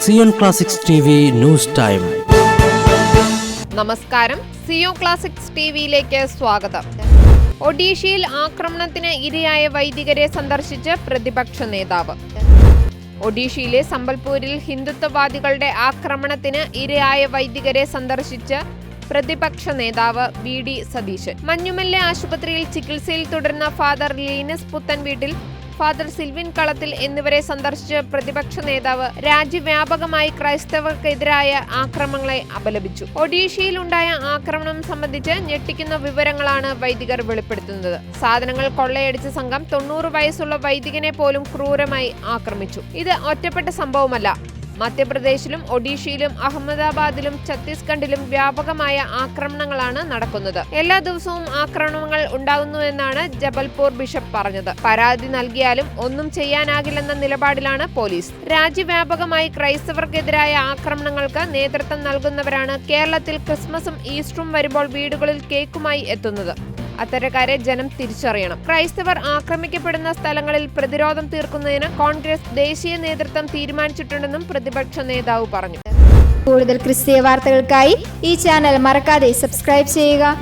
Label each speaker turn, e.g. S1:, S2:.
S1: Zion classics TV news time.
S2: നമസ്കാരം, Zion classics ടിവിയിലേക്ക് സ്വാഗതം. ഒഡീഷയിൽ ആക്രമണത്തിന് ഇരയായ വൈദികരെ സന്ദർശിച്ച് പ്രതിപക്ഷ നേതാവ്. ഒഡീഷയിലെ സംബൽപൂരിൽ ഹിന്ദുത്വവാദികളുടെ ആക്രമണത്തിന് ഇരയായ വൈദികരെ സന്ദർശിച്ച് പ്രതിപക്ഷ നേതാവ് വി.ഡി. സതീശൻ. മഞ്ഞുമല്ലെ ആശുപത്രിയിൽ ചികിത്സയിൽ തുടരുന്ന ഫാദർ ലീനസ് പുത്തൻ വീട്ടിൽ, ഫാദർ സിൽവിൻ കളത്തിൽ എന്നിവരെ സന്ദർശിച്ച് പ്രതിപക്ഷ നേതാവ് രാജ്യവ്യാപകമായി ക്രൈസ്തവർക്കെതിരായ ആക്രമണങ്ങളെ അപലപിച്ചു. ഒഡീഷയിലുണ്ടായ ആക്രമണം സംബന്ധിച്ച് ഞെട്ടിക്കുന്ന വിവരങ്ങളാണ് വൈദികർ വെളിപ്പെടുത്തുന്നത്. സാധനങ്ങൾ കൊള്ളയടിച്ച സംഘം 90 വയസ്സുള്ള വൈദികനെ പോലും ക്രൂരമായി ആക്രമിച്ചു. ഇത് ഒറ്റപ്പെട്ട സംഭവമല്ല. മധ്യപ്രദേശിലും ഒഡീഷയിലും അഹമ്മദാബാദിലും ഛത്തീസ്ഗഡിലും വ്യാപകമായ ആക്രമണങ്ങളാണ് നടക്കുന്നത്. എല്ലാ ദിവസവും ആക്രമണങ്ങൾ ഉണ്ടാകുന്നുവെന്നാണ് ജബൽപൂർ ബിഷപ്പ് പറഞ്ഞത്. പരാതി നൽകിയാലും ഒന്നും ചെയ്യാനാകില്ലെന്ന നിലപാടിലാണ് പോലീസ്. രാജ്യവ്യാപകമായി ക്രൈസ്തവർക്കെതിരായ ആക്രമണങ്ങൾക്ക് നേതൃത്വം നൽകുന്നവരാണ് കേരളത്തിൽ ക്രിസ്മസും ഈസ്റ്ററും വരുമ്പോൾ വീടുകളിൽ കേക്കുമായി എത്തുന്നത്. അത്തരക്കാരെ ജനം തിരിച്ചറിയണം. ക്രൈസ്തവർ ആക്രമിക്കപ്പെടുന്ന സ്ഥലങ്ങളിൽ പ്രതിരോധം തീർക്കുന്നതിന് കോൺഗ്രസ് ദേശീയ നേതൃത്വം തീരുമാനിച്ചിട്ടുണ്ടെന്നും പ്രതിപക്ഷ നേതാവ് പറഞ്ഞു.
S3: കൂടുതൽ ക്രിസ്തീയ വാർത്തകൾക്കായി ഈ ചാനൽ മറക്കാതെ സബ്സ്ക്രൈബ് ചെയ്യുക.